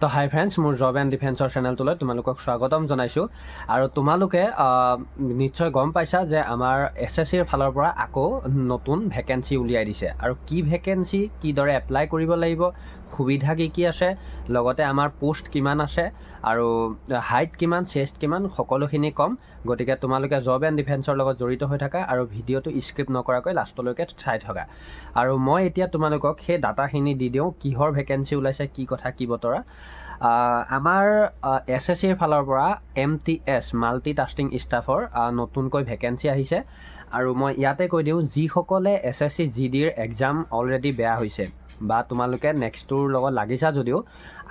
তো হাই ফ্ৰেণ্ডছ, মোৰ job and ডিফেন্সৰ চেনেলটোলৈ তোমালোকক স্বাগতম জনাইছোঁ। আৰু তোমালোকে নিশ্চয় গম পাইছা যে আমাৰ SSCৰ ফালৰ পৰা আকৌ নতুন ভেকেঞ্চি উলিয়াই দিছে। আৰু কি ভেকেঞ্চি, কিদৰে এপ্লাই কৰিব লাগিব, সুবিধা কি কি আছে, লগতে আমাৰ পোষ্ট কিমান আছে আৰু হাইট কিমান, চেষ্ট কিমান, সকলোখিনি ক'ম। গতিকে তোমালোকে জব এণ্ড ডিফেন্সৰ লগত জড়িত হৈ থাকা আৰু ভিডিঅ'টো স্কিপ নকৰাকৈ লাষ্টলৈকে চাই থকা। আৰু মই এতিয়া তোমালোকক সেই ডাটাখিনি দি দিওঁ, কিহৰ ভেকেঞ্চি ওলাইছে, কি কথা কি বতৰা। আমাৰ SSCৰ ফালৰ পৰা MTS মাল্টিটাস্কিং ষ্টাফৰ নতুনকৈ ভেকেঞ্চি আহিছে। আৰু মই ইয়াতে কৈ দিওঁ, যিসকলে SSC GDৰ এক্সাম অলৰেডি বেয়া হৈছে বা তোমালোকে নেক্সটটোৰ লগত লাগিছা যদিও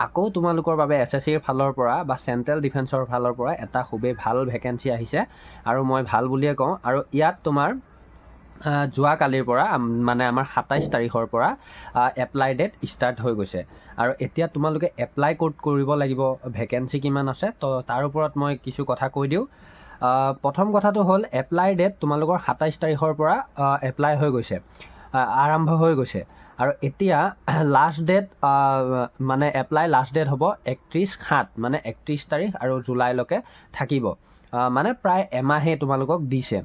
আকৌ তোমালোকৰ বাবে SSCৰ ফালৰ পৰা বা চেণ্ট্ৰেল ডিফেন্সৰ ফালৰ পৰা এটা খুবেই ভাল ভেকেঞ্চি আহিছে। আৰু মই ভাল বুলিয়ে কওঁ। আৰু ইয়াত তোমাৰ যোৱাকালিৰ পৰা মানে আমাৰ 27 তাৰিখৰ পৰা এপ্লাই ডেট ষ্টাৰ্ট হৈ গৈছে। আৰু এতিয়া তোমালোকে এপ্লাই ক'ত কৰিব লাগিব, ভেকেঞ্চি কিমান আছে, তো তাৰ ওপৰত মই কিছু কথা কৈ দিওঁ। প্ৰথম কথাটো হ'ল, এপ্লাই ডেট তোমালোকৰ 27 তাৰিখৰ পৰা এপ্লাই হৈ গৈছে, আৰম্ভ হৈ গৈছে। আৰু এতিয়া লাষ্ট ডেট মানে এপ্লাই লাষ্ট ডেট হ'ব 31/7 মানে 31 তাৰিখ আৰু জুলাইলৈকে থাকিব। মানে প্ৰায় এমাহেই তোমালোকক দিছে।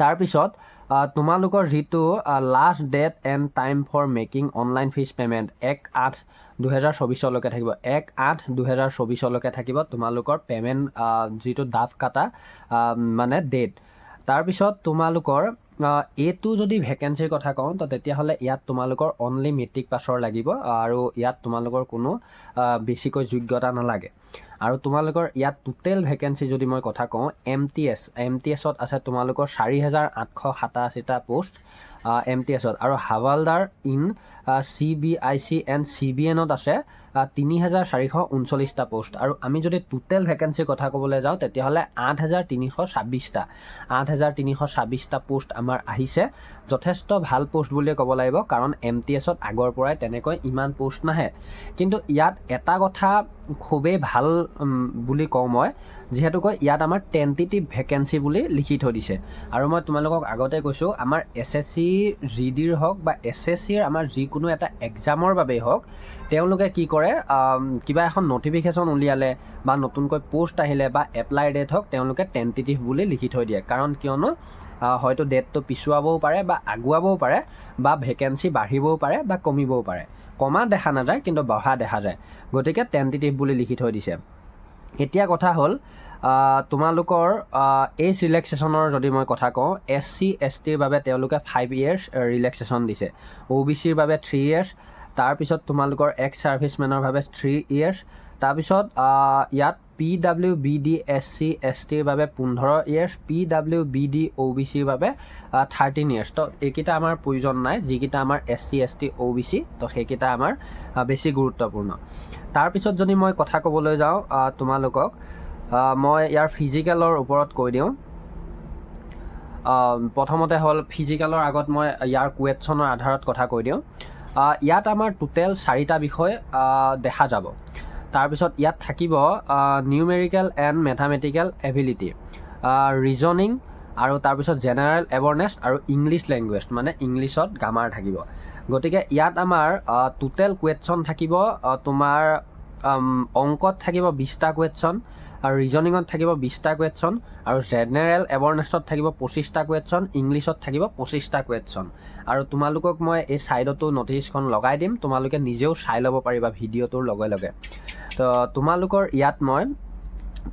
তাৰপিছত তোমালোকৰ যিটো last date and time for making online fees payment 1/8/2024 থাকিব। 1/8/2024 থাকিব তোমালোকৰ পে'মেণ্ট যিটো ডাফ কাটা মানে ডেট। তাৰপিছত তোমালোকৰ এইটো যদি ভেকেঞ্চিৰ কথা কওঁ, তো তেতিয়াহ'লে ইয়াত তোমালোকৰ অনলি মেট্ৰিক পাছৰ লাগিব আৰু ইয়াত তোমালোকৰ কোনো বেছিকৈ যোগ্যতা নালাগে। আৰু তোমালোকৰ ইয়াত টোটেল ভেকেঞ্চি যদি মই কথা কওঁ, MTSত আছে তোমালোকৰ 4,887টা পোষ্ট MTSত। আৰু হাৱালদাৰ ইন CBIC এণ্ড CBNত আছে 3,439টা পোষ্ট। আৰু আমি যদি টোটেল ভেকেঞ্চিৰ কথা ক'বলৈ যাওঁ, তেতিয়াহ'লে 8,326টা পোষ্ট আমাৰ আহিছে। যথেষ্ট ভাল পোষ্ট বুলিয়ে ক'ব লাগিব, কাৰণ MTSত আগৰ পৰাই তেনেকৈ ইমান পোষ্ট নাহে। কিন্তু ইয়াত এটা কথা খুবেই ভাল বুলি কওঁ মই, যিহেতুকৈ ইয়াত আমাৰ টেণ্টেটিভ ভেকেঞ্চি বুলি লিখি থৈ দিছে। আৰু মই তোমালোকক আগতে কৈছোঁ, আমাৰ SSC GDৰ হওক বা SSCৰ আমাৰ যিকোনো এটা এক্সামৰ বাবেই হওক, তেওঁলোকে কি কৰে, কিবা এখন নটিফিকেশ্যন উলিয়ালে বা নতুনকৈ পোষ্ট আহিলে বা এপ্লাই ডেট হওক, তেওঁলোকে টেণ্টেটিভ বুলি লিখি থৈ দিয়ে। কাৰণ কিয়নো হয়তো ডেটটো পিছুৱাবও পাৰে বা আগুৱাবও পাৰে, বা ভেকেঞ্চি বাঢ়িবও পাৰে বা কমিবও পাৰে। কমা দেখা নাযায়, কিন্তু বঢ়া দেখা যায়। গতিকে টেণ্টেটিভ বুলি লিখি থৈ দিছে। এতিয়া কথা হ'ল, তোমালোকৰ এজ ৰিলেক্সেশ্যনৰ যদি মই কথা কওঁ, SC STৰ বাবে তেওঁলোকে 5 years ৰিলেক্সেশ্যন দিছে। OBCৰ বাবে 3 years। তাৰপিছত তোমালোকৰ এক্স ছাৰ্ভিচমেনৰ বাবে 3 years। তাৰপিছত ইয়াত PWBD SC STৰ বাবে 15 years, PWBD OBCৰ বাবে 13 years। তো এইকেইটা আমাৰ প্ৰয়োজন নাই, যিকেইটা আমাৰ SC ST OBC, তো সেইকেইটা আমাৰ বেছি গুৰুত্বপূৰ্ণ। তাৰপিছত যদি মই কথা ক'বলৈ যাওঁ তোমালোকক, মই ইয়াৰ ফিজিকেলৰ ওপৰত কৈ দিওঁ। প্ৰথমতে হ'ল ফিজিকেলৰ আগত মই ইয়াৰ কুৱেশ্যনৰ আধাৰত কথা কৈ দিওঁ। ইয়াত আমাৰ টোটেল 4টা বিষয় দেখা যাব। তাৰপিছত ইয়াত থাকিব নিউমেৰিকেল এণ্ড মেথামেটিকেল এবিলিটি, ৰিজনিং, আৰু তাৰপিছত জেনেৰেল এৱাৰনেছ আৰু ইংলিছ লেংগুৱেজ, মানে ইংলিছত গ্ৰামাৰ থাকিব। গতিকে ইয়াত আমাৰ টোটেল কুৱেশ্যন থাকিব তোমাৰ অংকত থাকিব 20টা কুৱেশ্যন, আৰু ৰিজনিঙত থাকিব 20টা কুৱেশ্যন, আৰু জেনেৰেল এৱাৰনেছত থাকিব 25টা কুৱেশ্যন, ইংলিছত থাকিব 25টা কুৱেশ্যন। আৰু তোমালোকক মই এই ছাইডতো নটিছখন লগাই দিম, তোমালোকে নিজেও চাই ল'ব পাৰিবা ভিডিঅ'টোৰ লগে লগে। তো তোমালোকৰ ইয়াত মই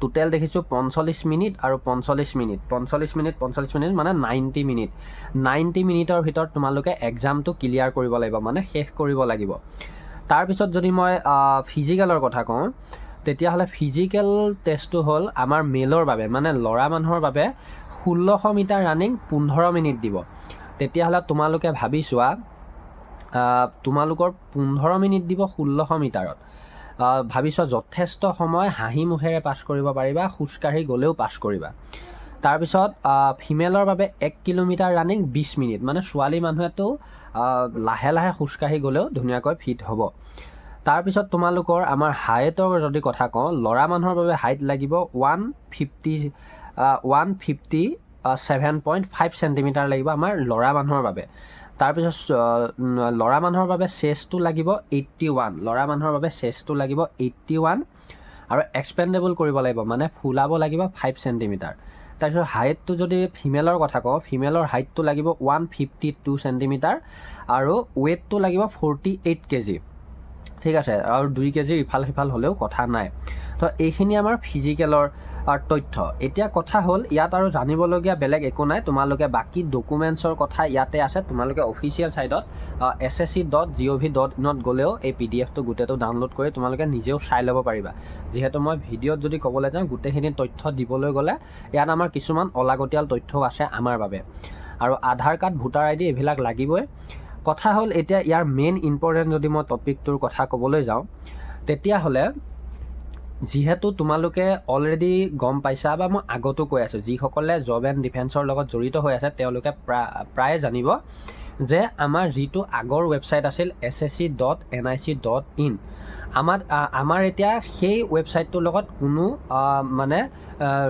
টোটেল দেখিছোঁ 45 মিনিট আৰু 45 মিনিট, 45 মিনিট 45 মিনিট মানে 90 মিনিট। 90 মিনিটৰ ভিতৰত তোমালোকে এক্সামটো ক্লিয়াৰ কৰিব লাগিব, মানে শেষ কৰিব লাগিব। তাৰপিছত যদি মই ফিজিকেলৰ কথা কওঁ, তেতিয়াহ'লে ফিজিকেল টেষ্টটো হ'ল আমাৰ মেলৰ বাবে, মানে ল'ৰা মানুহৰ বাবে 1600 মিটাৰ ৰানিং 15 মিনিট দিব। তেতিয়াহ'লে তোমালোকে ভাবি চোৱা, তোমালোকৰ 15 মিনিট দিব 1600 মিটাৰত। ভাবি চোৱা, যথেষ্ট সময় হাঁহি মুখেৰে পাছ কৰিব পাৰিবা, খোজকাঢ়ি গ'লেও পাছ কৰিবা। তাৰপিছত ফিমেলৰ বাবে 1 কিলোমিটাৰ ৰানিং 20 মিনিট, মানে ছোৱালী মানুহেতো লাহে লাহে খোজকাঢ়ি গ'লেও ধুনীয়াকৈ ফিট হ'ব। তাৰপিছত তোমালোকৰ আমাৰ হাইটৰ যদি কথা কওঁ, ল'ৰা মানুহৰ বাবে হাইট লাগিব 157.5 চেণ্টিমিটাৰ লাগিব আমাৰ ল'ৰা মানুহৰ বাবে। তাৰপিছত ল'ৰা মানুহৰ বাবে চেষ্টটো লাগিব 81, ল'ৰা মানুহৰ বাবে চেষ্টটো লাগিব 81 আৰু এক্সপেণ্ডেবল কৰিব লাগিব, মানে ফুলাব লাগিব 5 চেণ্টিমিটাৰ। তাৰপিছত হাইটটো যদি ফিমেলৰ কথা কওঁ, ফিমেলৰ হাইটটো লাগিব 152 চেণ্টিমিটাৰ আৰু ৱেইটটো লাগিব 48 কেজি। ঠিক আছে, আৰু 2 কেজিৰ ইফাল সিফাল হ'লেও কথা নাই। তো এইখিনি আমাৰ ফিজিকেলৰ তথ্য। এতিয়া কথা হ'ল ইয়াত আৰু জানিবলগীয়া বেলেগ একো নাই, তোমালোকে বাকী ডকুমেণ্টছৰ কথা ইয়াতে আছে। তোমালোকে অফিচিয়েল ছাইটত ssc.gov.in গ'লেও এই PDFটো গোটেইটো ডাউনলোড কৰি তোমালোকে নিজেও চাই ল'ব পাৰিবা। যিহেতু মই ভিডিঅ'ত যদি ক'বলৈ যাওঁ গোটেইখিনি তথ্য দিবলৈ গ'লে ইয়াত আমাৰ কিছুমান অলাগতিয়াল তথ্যও আছে আমাৰ বাবে। আৰু আধাৰ কাৰ্ড, ভোটাৰ ID এইবিলাক লাগিবই। কথা হ'ল এতিয়া ইয়াৰ মেইন ইম্পৰ্টেণ্ট যদি মই টপিকটোৰ কথা ক'বলৈ যাওঁ, তেতিয়াহ'লে যিহেতু তোমালোকে অলৰেডি গম পাইছা বা মই আগতো কৈ আছোঁ, যিসকলে জব এণ্ড ডিফেন্সৰ লগত জড়িত হৈ আছে তেওঁলোকে প্ৰায়ে জানিব যে আমাৰ যিটো আগৰ ৱেবছাইট আছিল ssc.nic.in, আমাৰ এতিয়া সেই ৱেবছাইটটোৰ লগত কোনো মানে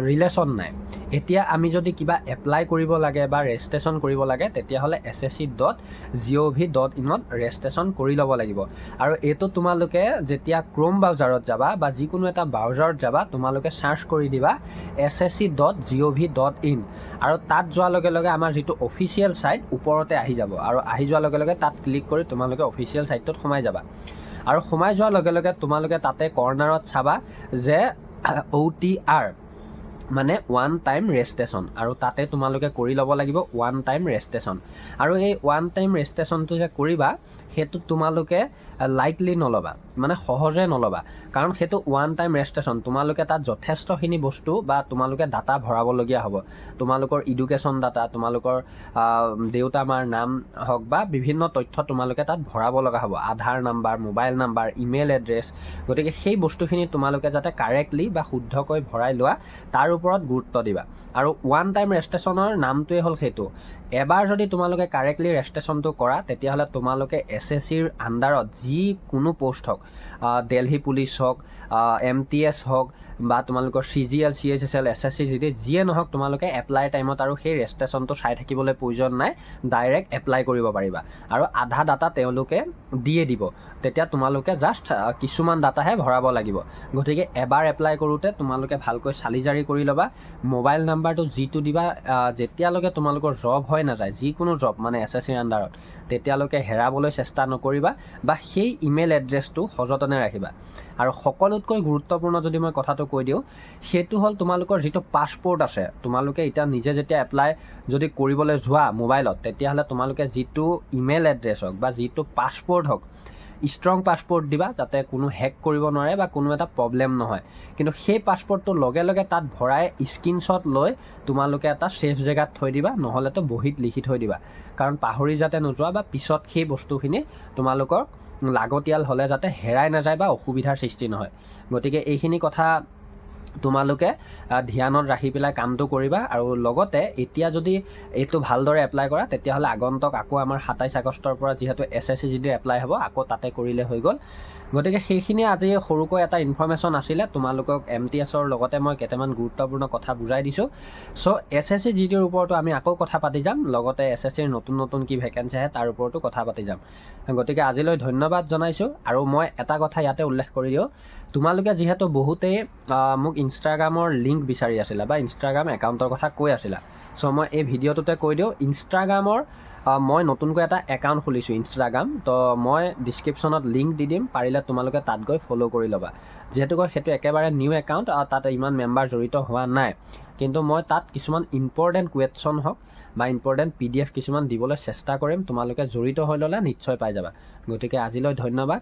ৰিলেশ্যন নাই। এতিয়া আমি যদি কিবা এপ্লাই কৰিব লাগে বা ৰেজিষ্ট্ৰেশ্যন কৰিব লাগে তেতিয়াহ'লে ssc.gov.in ৰেজিষ্ট্ৰেশ্যন কৰি ল'ব লাগিব। আৰু এইটো তোমালোকে যেতিয়া ক্ৰোম ব্ৰাউজাৰত যাবা বা যিকোনো এটা ব্ৰাউজাৰত যাবা, তোমালোকে চাৰ্চ কৰি দিবা ssc.gov.in আৰু তাত যোৱাৰ লগে লগে আমাৰ যিটো অফিচিয়েল ছাইট ওপৰতে আহি যাব। আৰু আহি যোৱাৰ লগে লগে তাত ক্লিক কৰি তোমালোকে অফিচিয়েল ছাইটটোত সোমাই যাবা। আৰু সোমাই যোৱাৰ লগে লগে তোমালোকে তাতে কৰ্নাৰত চাবা যে OTR মানে ওৱান টাইম ৰেজিষ্ট্ৰেশ্যন, আৰু তাতে তোমালোকে কৰি ল'ব লাগিব ওৱান টাইম ৰেজিষ্ট্ৰেশ্যন। আৰু এই ওৱান টাইম ৰেজিষ্ট্ৰেশ্যনটো যে কৰিবা সেইটো তোমালোকে লাইটলি নল'বা, মানে সহজে নল'বা, কাৰণ সেইটো ওৱান টাইম ৰেজিষ্ট্ৰেশ্যন। তোমালোকে তাত যথেষ্টখিনি বস্তু বা তোমালোকে ডাটা ভৰাবলগীয়া হ'ব। তোমালোকৰ এডুকেশ্যন ডাটা, তোমালোকৰ দেউতা মাৰ নাম হওক বা বিভিন্ন তথ্য তোমালোকে তাত ভৰাব লগা হ'ব, Aadhaar number, mobile number, email address. গতিকে সেই বস্তুখিনি তোমালোকে যাতে কাৰেক্টলি বা শুদ্ধকৈ ভৰাই লোৱা তাৰ ওপৰত গুৰুত্ব দিবা। আৰু ওৱান টাইম ৰেজিষ্ট্ৰেশ্যনৰ নামটোৱে হ'ল সেইটো। এবাৰ যদি তোমালোকে কাৰেক্টলি ৰেজিষ্ট্ৰেশ্যনটো কৰা তেতিয়াহ'লে তোমালোকে SSCৰ আণ্ডাৰত যিকোনো পোষ্ট হওক, দিল্লী পুলিচ হওক, MTS হওক বা তোমালোকৰ CGL, CHSL, SSC যিয়ে নহওক, তোমালোকে এপ্লাই টাইমত আৰু সেই ৰেজিষ্ট্ৰেশ্যনটো চাই থাকিবলৈ প্ৰয়োজন নাই, ডাইৰেক্ট এপ্লাই কৰিব পাৰিবা। আৰু আধা ডাটা তেওঁলোকে দিয়ে দিব, তেতিয়া তোমালোকে জাষ্ট কিছুমান ডাটাহে ভৰাব লাগিব। গতিকে এবাৰ এপ্লাই কৰোঁতে তোমালোকে ভালকৈ চালি জাৰি কৰি ল'বা। মোবাইল নাম্বাৰটো যিটো দিবা, যেতিয়ালৈকে তোমালোকৰ জব হৈ নাযায়, যিকোনো জব মানে SSCৰ আণ্ডাৰত, তেতিয়ালৈকে হেৰাবলৈ চেষ্টা নকৰিবা বা সেই ইমেইল এড্ৰেছটো সযতনে ৰাখিবা। আৰু সকলোতকৈ গুৰুত্বপূৰ্ণ যদি মই কথাটো কৈ দিওঁ, সেইটো হ'ল তোমালোকৰ যিটো পাছপৰ্ট আছে। তোমালোকে এতিয়া নিজে যেতিয়া এপ্লাই যদি কৰিবলৈ যোৱা মোবাইলত, তেতিয়াহ'লে তোমালোকে যিটো ইমেইল এড্ৰেছ হওক বা যিটো পাছপৰ্ট হওক, ষ্ট্ৰং পাছপৰ্ট দিবা, যাতে কোনো হেক কৰিব নোৱাৰে বা কোনো এটা প্ৰব্লেম নহয়। কিন্তু সেই পাছপৰ্টটো লগে লগে তাত ভৰাই স্ক্ৰীনশ্বট লৈ তোমালোকে এটা ছেফ জেগাত থৈ দিবা, নহ'লেতো বহীত লিখি থৈ দিবা, কাৰণ পাহৰি যাতে নোযোৱা বা পিছত সেই বস্তুখিনি তোমালোকৰ লাগতিয়াল হ'লে যাতে হেৰাই নাযায় বা অসুবিধাৰ সৃষ্টি নহয়। গতিকে এইখিনি কথা তোমালোকে ধ্যানত ৰাখি পেলাই কামটো কৰিবা। আৰু লগতে এতিয়া যদি এইটো ভালদৰে এপ্লাই কৰা তেতিয়াহ'লে আগন্তুক আকৌ আমাৰ 27 আগষ্টৰ পৰা যিহেতু SSC যদি এপ্লাই হ'ব, আকৌ তাতে কৰিলে হৈ গ'ল। গতিকে সেইখিনি আজি সৰুকৈ এটা ইনফৰ্মেশ্যন আছিলে তোমালোকক। MTSৰ লগতে মই কেইটামান গুৰুত্বপূৰ্ণ কথা বুজাই দিছোঁ। চ' SSC GDৰ ওপৰতো আমি আকৌ কথা পাতি যাম, লগতে SSCৰ নতুন নতুন কি ভেকেঞ্চি আহে তাৰ ওপৰতো কথা পাতি যাম। গতিকে আজিলৈ ধন্যবাদ জনাইছোঁ। আৰু মই এটা কথা ইয়াতে উল্লেখ কৰি দিওঁ, তোমালোকে যিহেতু বহুতেই মোক ইনষ্টাগ্ৰামৰ লিংক বিচাৰি আছিলা বা ইনষ্টাগ্ৰাম একাউণ্টৰ কথা কৈ আছিলা, চ' মই এই ভিডিঅ'টোতে কৈ দিওঁ, ইনষ্টাগ্ৰামৰ মই নতুনকৈ এটা একাউণ্ট খুলিছোঁ ইনষ্টাগ্ৰাম। তো মই ডিছক্ৰিপশ্যনত লিংক দি দিম, পাৰিলে তোমালোকে তাত গৈ ফ'ল' কৰি ল'বা। যিহেতুকৈ সেইটো একেবাৰে নিউ একাউণ্ট, তাত ইমান মেম্বাৰ জড়িত হোৱা নাই, কিন্তু মই তাত কিছুমান ইম্পৰ্টেণ্ট কুৱেশ্যন হওক বা ইম্পৰ্টেণ্ট PDF কিছুমান দিবলৈ চেষ্টা কৰিম। তোমালোকে জড়িত হৈ ল'লে নিশ্চয় পাই যাবা। গতিকে আজিলৈ ধন্যবাদ।